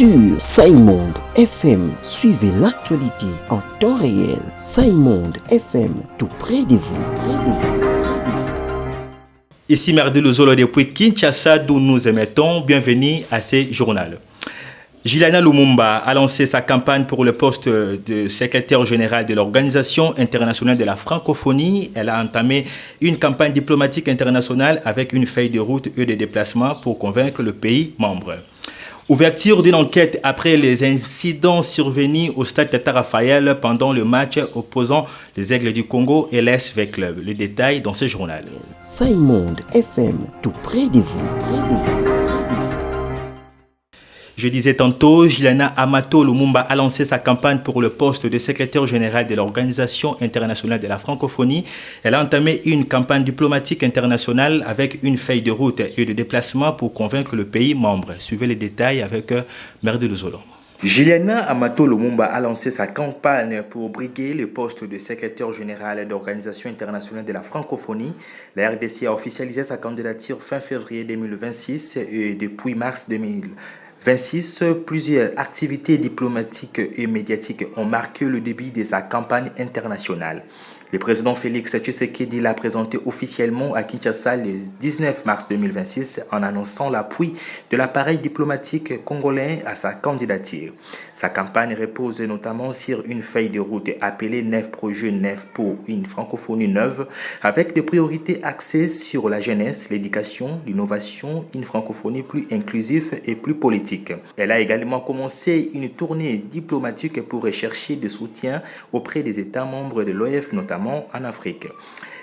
sur Saïmonde FM. Suivez l'actualité en temps réel. Saïmonde FM, tout près de vous. Ici Merdi Luzolo depuis Kinshasa, d'où nous émettons. Bienvenue à ce journal. Juliana Lumumba a lancé sa campagne pour le poste de secrétaire général de l'Organisation internationale de la francophonie. Elle a entamé une campagne diplomatique internationale avec une feuille de route et de déplacement pour convaincre le pays membre. Ouverture d'une enquête après les incidents survenus au stade Tata Raphaël pendant le match opposant les Aigles du Congo et l'SV Club. Le détail dans ce journal. Saïmonde FM, tout près de vous. Je disais tantôt, Juliana Amato Lumumba a lancé sa campagne pour le poste de secrétaire général de l'Organisation internationale de la francophonie. Elle a entamé une campagne diplomatique internationale avec une feuille de route et de déplacement pour convaincre le pays membre. Suivez les détails avec Merdi Luzolo. Juliana Amato Lumumba a lancé sa campagne pour briguer le poste de secrétaire général de l'Organisation internationale de la francophonie. La RDC a officialisé sa candidature fin février 2026 et depuis mars 2026, plusieurs activités diplomatiques et médiatiques ont marqué le début de sa campagne internationale. Le président Félix Tshisekedi l'a présenté officiellement à Kinshasa le 19 mars 2026 en annonçant l'appui de l'appareil diplomatique congolais à sa candidature. Sa campagne repose notamment sur une feuille de route appelée 9 projets 9 pour une francophonie neuve avec des priorités axées sur la jeunesse, l'éducation, l'innovation, une francophonie plus inclusive et plus politique. Elle a également commencé une tournée diplomatique pour rechercher de soutien auprès des États membres de l'OEF, notamment en Afrique.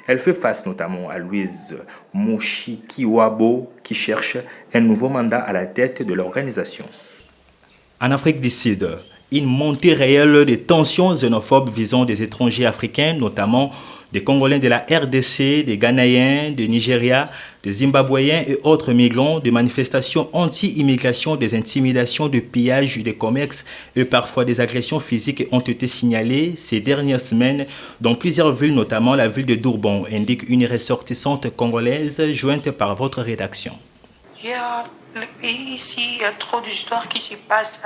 Elle fait face notamment à Louise Mushikiwabo qui cherche un nouveau mandat à la tête de l'organisation. En Afrique du Sud, une montée réelle des tensions xénophobes visant des étrangers africains, notamment des Congolais de la RDC, des Ghanéens, des Nigérias, des Zimbabwéens et autres migrants, des manifestations anti-immigration, des intimidations, des pillages, des commerces et parfois des agressions physiques ont été signalées ces dernières semaines dans plusieurs villes, notamment la ville de Durban, indique une ressortissante congolaise jointe par votre rédaction. Il y a le pays ici, il y a trop d'histoires qui se passent.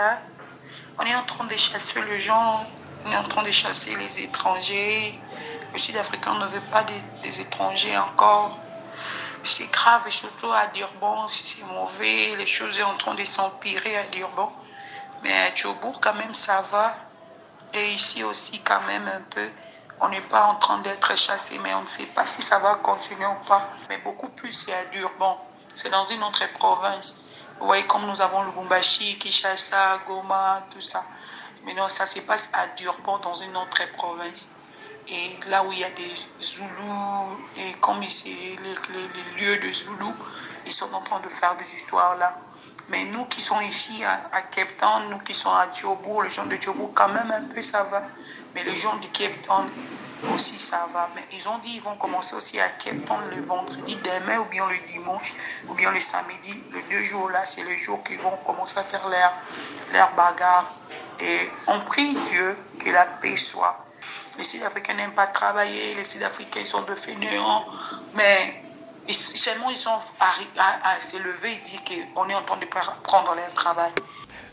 On est en train de chasser les gens, on est en train de chasser les étrangers. Le Sud-Africain ne veut pas des étrangers encore. C'est grave, et surtout à Durban, c'est mauvais. Les choses sont en train de s'empirer à Durban. Mais à Djobourg, quand même, ça va. Et ici aussi, quand même, un peu. On n'est pas en train d'être chassé, mais on ne sait pas si ça va continuer ou pas. Mais beaucoup plus, c'est à Durban. C'est dans une autre province. Vous voyez, comme nous avons le Lubumbashi, Kinshasa, Goma, tout ça. Mais non, ça se passe à Durban, dans une autre province. Et là où il y a des Zoulous, et comme ici, les lieux de Zoulous, ils sont en train de faire des histoires là. Mais nous qui sommes ici à Cape Town, nous qui sommes à Djobourg, les gens de Djobourg, quand même un peu ça va. Mais les gens de Cape Town aussi ça va. Mais ils ont dit qu'ils vont commencer aussi à Cape Town le vendredi demain, ou bien le dimanche, ou bien le samedi. Les 2 jours là, c'est le jour qu'ils vont commencer à faire leur bagarre. Et on prie Dieu que la paix soit. Les Sud-Africains n'aiment pas travailler, les Sud-Africains sont de fainéants, mais seulement ils sont à se lever et dire qu'on est en train de prendre leur travail.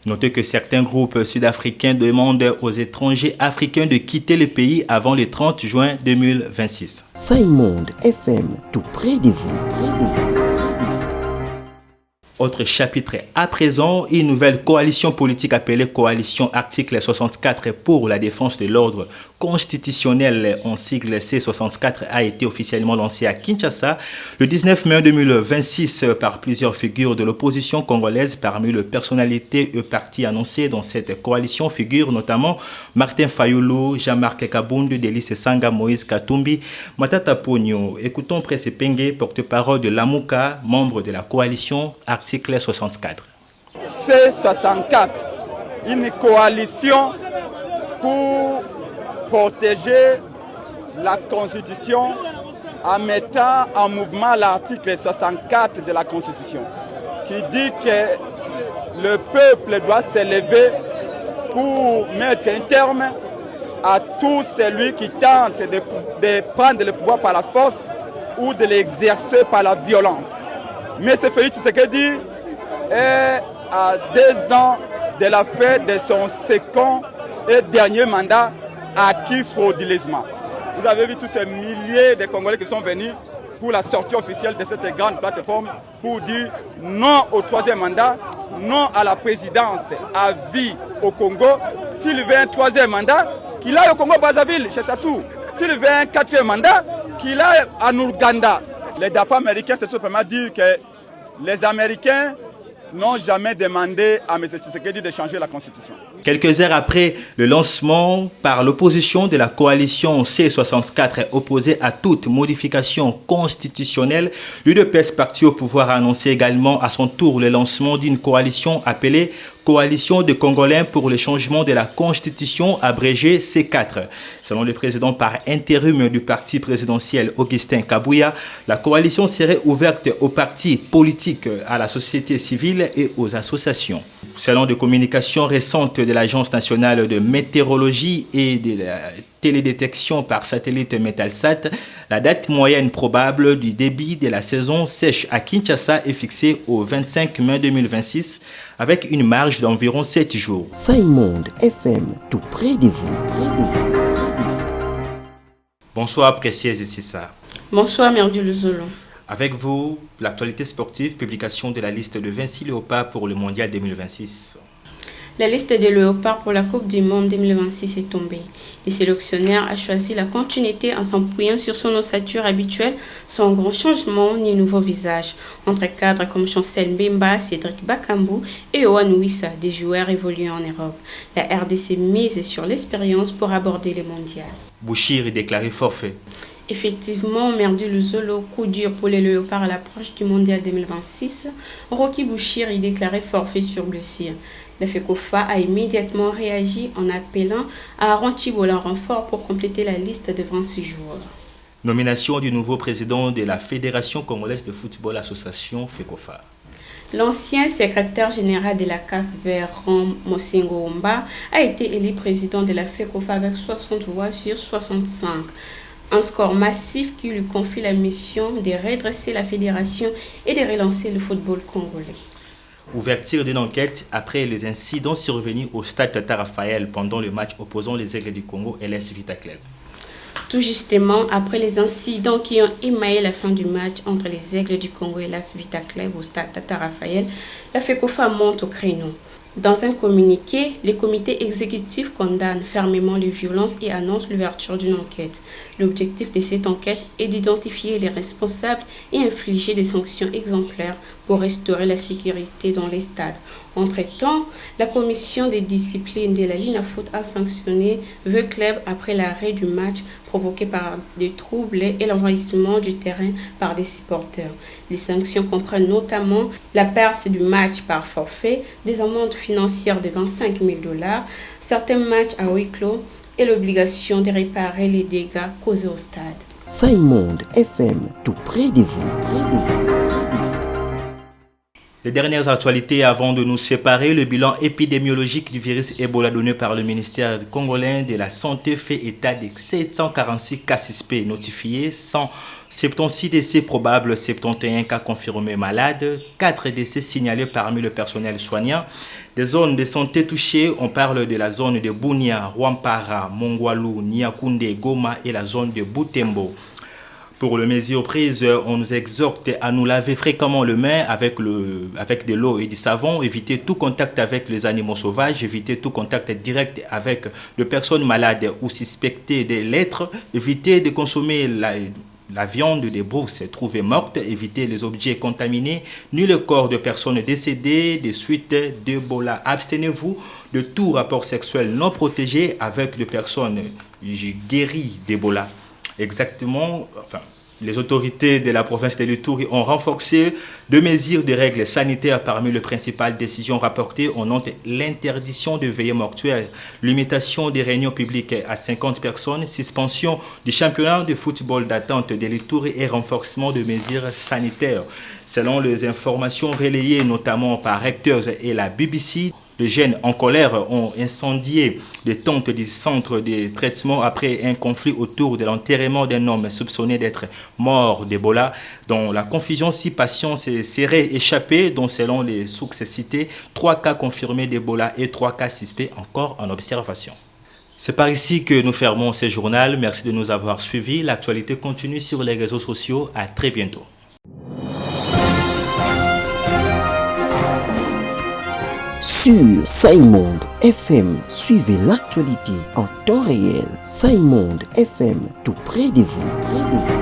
Notez que certains groupes sud-africains demandent aux étrangers africains de quitter le pays avant le 30 juin 2026. Saïmonde FM, tout près de vous. Autre chapitre à présent, une nouvelle coalition politique appelée Coalition Article 64 pour la défense de l'ordre constitutionnel en sigle C64 a été officiellement lancée à Kinshasa le 19 mai 2026 par plusieurs figures de l'opposition congolaise. Parmi les personnalités et partis annoncés dans cette coalition figurent notamment Martin Fayulu, Jean-Marc Kabundu, Délice Sanga, Moïse Katumbi, Matata Pogno. Écoutons Presse Pengue, porte-parole de l'AMUCA, membre de la coalition Article 64. C64, une coalition pour protéger la Constitution en mettant en mouvement l'article 64 de la Constitution qui dit que le peuple doit s'élever pour mettre un terme à tout celui qui tente de prendre le pouvoir par la force ou de l'exercer par la violence. Mais c'est Félix Tshisekedi est à 2 ans de l'affaire de son second et dernier mandat acquis frauduleusement. Vous avez vu tous ces milliers de Congolais qui sont venus pour la sortie officielle de cette grande plateforme pour dire non au troisième mandat, non à la présidence à vie au Congo. S'il veut un troisième mandat, qu'il aille au Congo-Brazzaville, chez Sassou. S'il veut un quatrième mandat, qu'il aille en Ouganda. Les DAPA américains, c'est tout simplement dire que les Américains n'ont jamais demandé à M. Tshisekedi de changer la Constitution. Quelques heures après le lancement par l'opposition de la coalition C64 opposée à toute modification constitutionnelle, l'UDPS parti au pouvoir a annoncé également à son tour le lancement d'une coalition appelée Coalition de Congolais pour le changement de la Constitution, abrégée C4. Selon le président par intérim du parti présidentiel Augustin Kabouya, la coalition serait ouverte aux partis politiques, à la société civile et aux associations. Selon des communications récentes de l'Agence nationale de météorologie et de la télédétection par satellite Metalsat, la date moyenne probable du débit de la saison sèche à Kinshasa est fixée au 25 mai 2026 avec une marge d'environ 7 jours. Saïmonde FM, tout près de vous, près de vous, près de vous. Bonsoir Précieuse Sissa. Bonsoir Merdu Luzolo. Avec vous, l'actualité sportive, publication de la liste de 26 léopards pour le Mondial 2026. La liste des léopards pour la Coupe du Monde 2026 est tombée. Le sélectionneur a choisi la continuité en s'appuyant sur son ossature habituelle, sans grand changement ni nouveau visage. Entre cadres comme Chancel Mbemba, Cédric Bakambu et Owan Wissa, des joueurs évoluant en Europe. La RDC mise sur l'expérience pour aborder les mondiales. Bouchir est déclaré forfait. Effectivement, Merdu Luzolo, coup dur pour les léopards à l'approche du mondial 2026. Rocky Bouchir est déclaré forfait sur blessure. La FECOFA a immédiatement réagi en appelant à Aaron Chibola en renfort pour compléter la liste de 26 joueurs. Nomination du nouveau président de la Fédération congolaise de football association FECOFA. L'ancien secrétaire général de la CAF, Véran Mosengo Omba, a été élu président de la FECOFA avec 60 voix sur 65. Un score massif qui lui confie la mission de redresser la fédération et de relancer le football congolais. Ouverture d'une enquête après les incidents survenus au stade Tata Raphaël pendant le match opposant les Aigles du Congo et l'AS Vita Club. Tout justement après les incidents qui ont émaillé la fin du match entre les Aigles du Congo et l'AS Vita Club au stade Tata Raphaël, la FECOFA monte au créneau. Dans un communiqué, le comité exécutif condamne fermement les violences et annonce l'ouverture d'une enquête. L'objectif de cette enquête est d'identifier les responsables et infliger des sanctions exemplaires pour restaurer la sécurité dans les stades. Entre-temps, la commission des disciplines de la LINAFOOT a sanctionné le club après l'arrêt du match provoqué par des troubles et l'envahissement du terrain par des supporters. Les sanctions comprennent notamment la perte du match par forfait, des amendes financières de $25,000, certains matchs à huis clos et l'obligation de réparer les dégâts causés au stade. Saïmonde FM, tout près de vous, près de vous, près de vous. Les dernières actualités avant de nous séparer, le bilan épidémiologique du virus Ebola donné par le ministère congolais de la Santé fait état de 746 cas suspects notifiés, 176 décès probables, 71 cas confirmés malades, 4 décès signalés parmi le personnel soignant. Des zones de santé touchées, on parle de la zone de Bunia, Rwampara, Mongwalu, Niakounde, Goma et la zone de Butembo. Pour les mesures prises, on nous exhorte à nous laver fréquemment les mains avec de l'eau et du savon, éviter tout contact avec les animaux sauvages, éviter tout contact direct avec les personnes malades ou suspectées de l'être, éviter de consommer la viande des brousses trouvées mortes, éviter les objets contaminés, ni le corps de personnes décédées des suites d'Ebola. Abstenez-vous de tout rapport sexuel non protégé avec des personnes guéries d'Ebola. Les autorités de la province de l'Ituri ont renforcé deux mesures de règles sanitaires. Parmi les principales décisions rapportées, on note l'interdiction de veillées mortuaires, limitation des réunions publiques à 50 personnes, suspension du championnat de football d'attente de l'Ituri et renforcement de mesures sanitaires. Selon les informations relayées notamment par Reuters et la BBC, Les jeunes en colère ont incendié des tentes du centre de traitement après un conflit autour de l'enterrement d'un homme soupçonné d'être mort d'Ebola. Dans la confusion, 6 patients se seraient échappés, dont selon les sources citées, 3 cas confirmés d'Ebola et 3 cas suspects encore en observation. C'est par ici que nous fermons ce journal. Merci de nous avoir suivis. L'actualité continue sur les réseaux sociaux. À très bientôt. Sur Saïmonde FM, suivez l'actualité en temps réel. Saïmonde FM, tout près de vous.